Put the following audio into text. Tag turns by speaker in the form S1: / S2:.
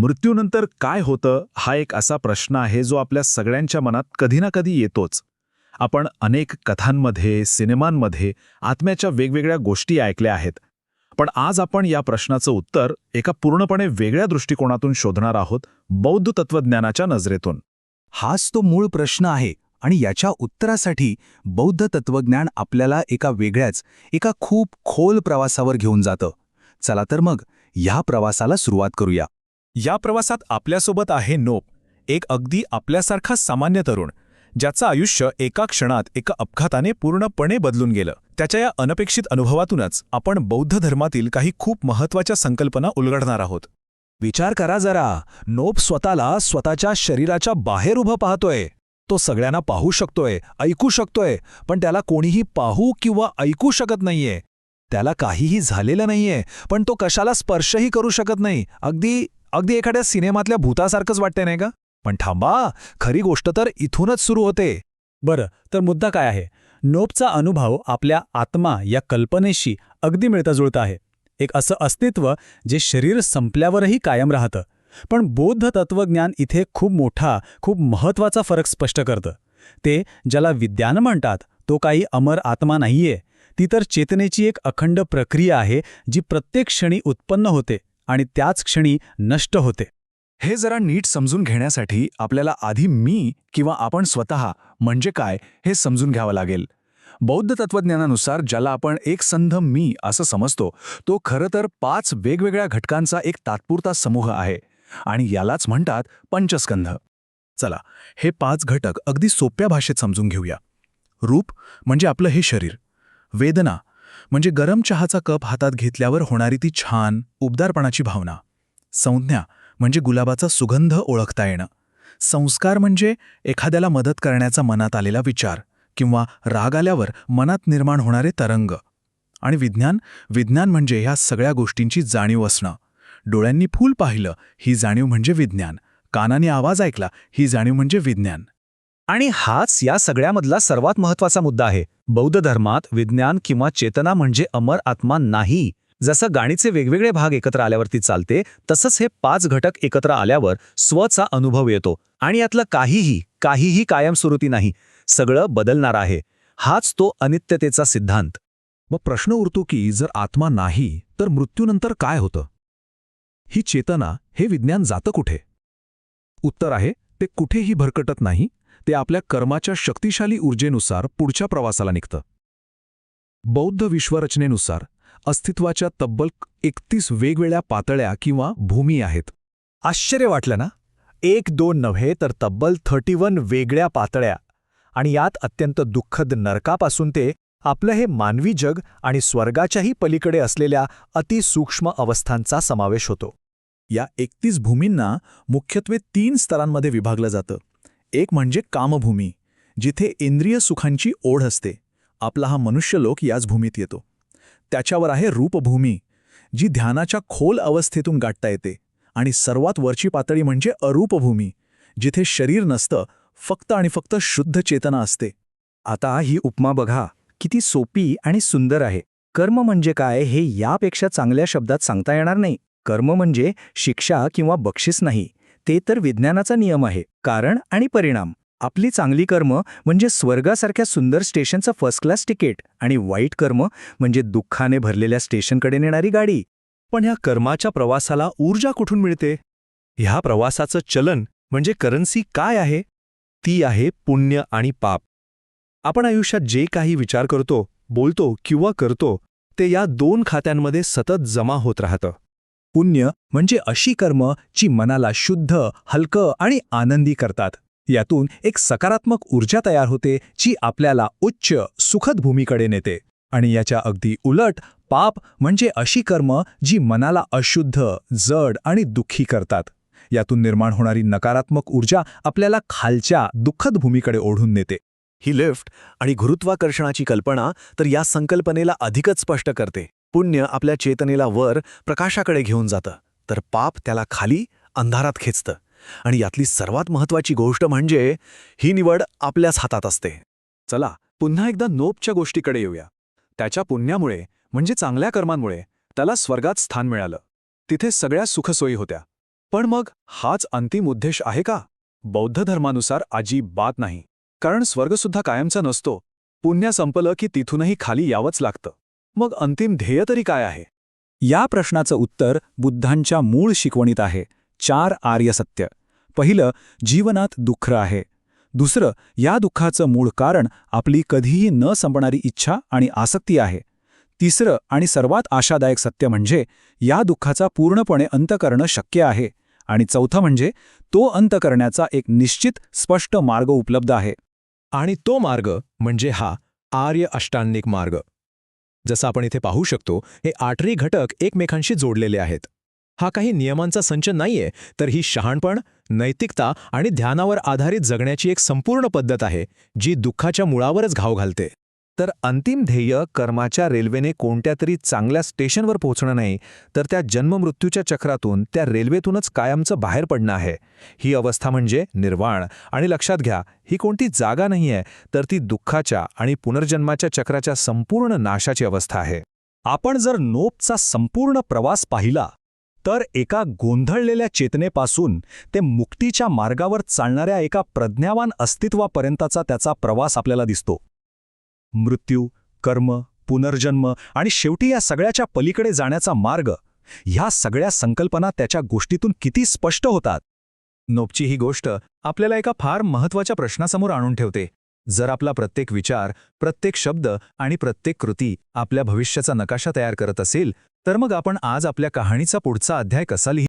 S1: मृत्यूनंतर काय होतं हा एक असा प्रश्न आहे जो आपल्या सगळ्यांच्या मनात कधी ना कधी येतोच. आपण अनेक कथांमध्ये, सिनेमांमध्ये आत्म्याच्या वेगवेगळ्या गोष्टी ऐकल्या आहेत. पण आज आपण या प्रश्नाचं उत्तर एका पूर्णपणे वेगळ्या दृष्टिकोनातून शोधणार आहोत, बौद्ध तत्वज्ञानाच्या नजरेतून.
S2: हाच तो मूळ प्रश्न आहे आणि याच्या उत्तरासाठी बौद्ध तत्वज्ञान आपल्याला एका खूप खोल प्रवासावर घेऊन जातं. चला तर मग या प्रवासाला सुरुवात करूया.
S3: या प्रवासात आपल्यासोबत आहे नोप, एक अगदी आपल्यासारखा सामान्य तरुण, ज्याचं आयुष्य एका क्षणात एका अपघाताने पूर्णपणे बदलून गेलं. त्याच्या या अनपेक्षित अनुभवातूनच आपण बौद्ध धर्मातील काही खूप महत्त्वाच्या संकल्पना उलगडणार आहोत.
S2: विचार करा जरा, नोप स्वतःला स्वतःच्या शरीराच्या बाहेर उभं पाहतोय. तो सगळ्यांना पाहू शकतोय, ऐकू शकतोय, पण त्याला कोणीही पाहू किंवा ऐकू शकत नाहीये. त्याला काहीही झालेलं नाहीये, पण तो कशाला स्पर्शही करू शकत नाही. अगदी अगदी एखाद्या सिनेमातल्या भूतासारखंच वाटते नाही का? पण थांबा, खरी गोष्ट तर इथूनच सुरू होते.
S3: बरं, तर मुद्दा काय आहे? नोपचा अनुभव आपल्या आत्मा या कल्पनेशी अगदी मिळताजुळता आहे. एक असं अस्तित्व जे शरीर संपल्यावरही कायम राहतं. पण बौद्ध तत्वज्ञान इथे खूप महत्त्वाचा फरक स्पष्ट करतं. ते ज्याला विज्ञान म्हणतात, तो काही अमर आत्मा नाहीये. ती तर चेतनेची एक अखंड प्रक्रिया आहे, जी प्रत्येक क्षणी उत्पन्न होते आणि त्याच क्षणी नष्ट होते.
S2: हे जरा नीट समजून घेण्यासाठी आपल्याला आधी मी किंवा आपण स्वतः म्हणजे काय हे समजून घ्यावं लागेल. बौद्ध तत्वज्ञानानुसार ज्याला आपण एकसंध मी असं समजतो, तो खरं तर 5 वेगवेगळ्या घटकांचा एक तात्पुरता समूह आहे आणि यालाच म्हणतात पंचस्कंध. चला, हे 5 घटक अगदी सोप्या भाषेत समजून घेऊया. रूप म्हणजे आपलं हे शरीर. वेदना म्हणजे गरम चहाचा कप हातात घेतल्यावर होणारी ती छान उबदारपणाची भावना. संज्ञा म्हणजे गुलाबाचा सुगंध ओळखता येणं. संस्कार म्हणजे एखाद्याला मदत करण्याचा मनात आलेला विचार किंवा राग आल्यावर मनात निर्माण होणारे तरंग. आणि विज्ञान म्हणजे ह्या सगळ्या गोष्टींची जाणीव असणं. डोळ्यांनी फूल पाहिलं ही जाणीव म्हणजे विज्ञान, कानाने आवाज ऐकला ही जाणीव म्हणजे विज्ञान.
S3: आणि हाच या सगळ्यामधला सर्वात महत्त्वाचा मुद्दा आहे. बौद्ध धर्मात विज्ञान किंवा चेतना म्हणजे अमर आत्मा नाही. जसं गाणीचे वेगवेगळे भाग एकत्र आल्यावरती चालते, तसंच हे 5 घटक एकत्र आल्यावर स्वचा अनुभव येतो आणि यातलं काहीही कायमस्वरूपी नाही. सगळं बदलणार आहे. हाच तो अनित्यतेचा सिद्धांत.
S2: मग प्रश्न उरतो की जर आत्मा नाही तर मृत्यूनंतर काय होतं? ही चेतना, हे विज्ञान जातं कुठे? उत्तर आहे, ते कुठेही भरकटत नाही. ते आपल्या कर्माच्या शक्तिशाली ऊर्जेनुसार पुढच्या प्रवासाला निघतं. बौद्ध विश्वरचनेनुसार अस्तित्वाच्या तब्बल 31 वेगवेगळ्या पातळ्या किंवा भूमी आहेत.
S3: आश्चर्य वाटलं ना? 1-2 नव्हे तर तब्बल 31 वेगळ्या पातळ्या. आणि यात अत्यंत दुःखद नरकापासून ते आपलं हे मानवी जग आणि स्वर्गाच्याही पलीकडे असलेल्या अतिसूक्ष्म अवस्थांचा समावेश होतो.
S2: या 31 भूमींना मुख्यत्वे 3 स्तरांमध्ये विभागलं जातं. एक म्हणजे कामभूमी, जिथे इंद्रिय सुखांची ओढ असते. आपला हा मनुष्यलोक याच भूमीत येतो. त्याच्यावर आहे रूपभूमी, जी ध्यानाच्या खोल अवस्थेतून गाठता येते. आणि सर्वात वरची पातळी म्हणजे अरूपभूमी, जिथे शरीर नसतं, फक्त आणि फक्त शुद्ध चेतना असते.
S4: आता ही उपमा बघा, किती सोपी आणि सुंदर आहे. कर्म म्हणजे काय हे यापेक्षा चांगल्या शब्दात सांगता येणार नाही. कर्म म्हणजे शिक्षा किंवा बक्षीस नाही. ते तर विज्ञानाचा नियम आहे. कारण आणि परिणाम. आपली चांगली कर्म म्हणजे स्वर्गासारख्या सुंदर स्टेशनचं फर्स्ट क्लास तिकीट आणि वाईट कर्म म्हणजे दुःखाने भरलेल्या स्टेशनकडे नेणारी गाडी.
S3: पण ह्या कर्माच्या प्रवासाला ऊर्जा कुठून मिळते? ह्या प्रवासाचं चलन म्हणजे करन्सी काय आहे? ती आहे पुण्य आणि पाप. आपण आयुष्यात जे काही विचार करतो, बोलतो किंवा करतो, ते या 2 खात्यांमध्ये सतत जमा होत राहतं.
S2: पुण्य म्हणजे अशी कर्म जी मनाला शुद्ध, हलकं आणि आनंदी करतात. यातून एक सकारात्मक ऊर्जा तयार होते, जी आपल्याला उच्च, सुखद भूमीकडे नेते. आणि याच्या अगदी उलट पाप म्हणजे अशी कर्म जी मनाला अशुद्ध, जड आणि दुःखी करतात. यातून निर्माण होणारी नकारात्मक ऊर्जा आपल्याला खालच्या, दुःखद भूमीकडे ओढून नेते.
S3: ही लिफ्ट आणि गुरुत्वाकर्षणाची कल्पना तर या संकल्पनेला अधिकच स्पष्ट करते. पुण्य आपल्या चेतनेला वर, प्रकाशाकडे घेऊन जातं, तर पाप त्याला खाली, अंधारात खेचतं. आणि यातली सर्वात महत्त्वाची गोष्ट म्हणजे ही निवड आपल्याच हातात असते.
S2: चला, पुन्हा एकदा नोपच्या गोष्टीकडे येऊया. त्याच्या पुण्यामुळे म्हणजे चांगल्या कर्मांमुळे त्याला स्वर्गात स्थान मिळालं. तिथे सगळ्या सुखसोयी होत्या. पण मग हाच अंतिम उद्देश आहे का? बौद्ध धर्मानुसार अजिबात नाही. कारण स्वर्गसुद्धा कायमचा नसतो. पुण्य संपलं की तिथूनही खाली यावंच लागतं. मग अंतिम ध्येय तरी काय आहे?
S3: या प्रश्नाचं उत्तर बुद्धांच्या मूळ शिकवणीत आहे. 4 आर्य सत्य. पहिलं, जीवनात दुःख आहे. दुसरं, या दुःखाचं मूळ कारण आपली कधीही न संपणारी इच्छा आणि आसक्ती आहे. तिसरं आणि सर्वात आशादायक सत्य म्हणजे या दुःखाचा पूर्णपणे अंत करणं शक्य आहे. आणि चौथं म्हणजे तो अंत करण्याचा एक निश्चित स्पष्ट मार्ग उपलब्ध आहे.
S5: आणि तो मार्ग म्हणजे हा आर्य अष्टांगिक मार्ग. जसं आपण इथे पाहू शकतो, हे 8ही घटक एकमेकांशी जोडलेले आहेत. हा काही नियमांचा संच नाहीये, तर ही शहाणपण, नैतिकता आणि ध्यानावर आधारित जगण्याची एक संपूर्ण पद्धत आहे, जी दुःखाच्या मुळावरच घाव घालते.
S4: तर अंतिम ध्येय कर्माच्या रेल्वेने कोणत्या तरी चांगल्या स्टेशनवर पोहोचणं नाही, तर त्या जन्ममृत्यूच्या चक्रातून, त्या रेल्वेतूनच कायमचं बाहेर पडणं आहे. ही अवस्था म्हणजे निर्वाण. आणि लक्षात घ्या, ही कोणती जागा नाहीये, तर ती दुःखाच्या आणि पुनर्जन्माच्या चक्राच्या संपूर्ण नाशाची अवस्था आहे.
S3: आपण जर नोपचा संपूर्ण प्रवास पाहिला तर एका गोंधळलेल्या चेतनेपासून ते मुक्तीच्या मार्गावर चालणाऱ्या एका प्रज्ञावान अस्तित्वापर्यंतचा त्याचा प्रवास आपल्याला दिसतो. मृत्यू, कर्म, पुनर्जन्म आणि शेवटी या सगळ्याच्या पलीकडे जाण्याचा मार्ग, ह्या सगळ्या संकल्पना त्याच्या गोष्टीतून किती स्पष्ट होतात.
S2: नोपची ही गोष्ट आपल्याला एका फार महत्त्वाच्या प्रश्नासमोर आणून ठेवते. जर आपला प्रत्येक विचार, प्रत्येक शब्द आणि प्रत्येक कृती आपल्या भविष्याचा नकाशा तयार करत असेल, तर मग आपण आज आपल्या कहाणीचा पुढचा अध्याय कसा